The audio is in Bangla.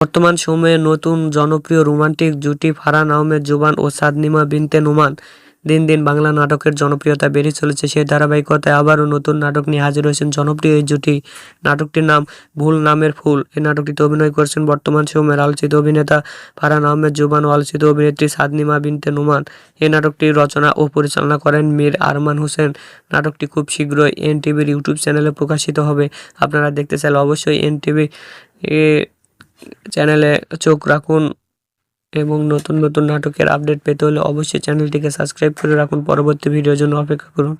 বর্তমান সময়ে নতুন জনপ্রিয় রোমান্টিক জুটি ফারহান আহমেদ জুবান ও সাদনিমা বিনতে নোমান দিন দিন বাংলা নাটকের জনপ্রিয়তা বেড়ে চলেছে। সেই ধারাবাহিকতায় আবারও নতুন নাটক নিয়ে হাজির হয়েছেন জনপ্রিয় এই জুটি। নাটকটির নাম ভুল নামের ফুল। এই নাটকটিতে অভিনয় করেছেন বর্তমান সময়ের আলোচিত অভিনেতা ফারহান আহমেদ জুবান ও আলোচিত অভিনেত্রী সাদনিমা বিনতে নোমান। এই নাটকটির রচনা ও পরিচালনা করেন মীর আরমান হোসেন। নাটকটি খুব শীঘ্রই এনটিভির ইউটিউব চ্যানেলে প্রকাশিত হবে। আপনারা দেখতে চাইলে অবশ্যই এনটিভি চ্যানেলে চোখ রাখুন এবং নতুন নতুন নাটকের আপডেট পেতে হলে অবশ্যই চ্যানেলটিকে সাবস্ক্রাইব করে রাখুন। পরবর্তী ভিডিওর জন্য অপেক্ষা করুন।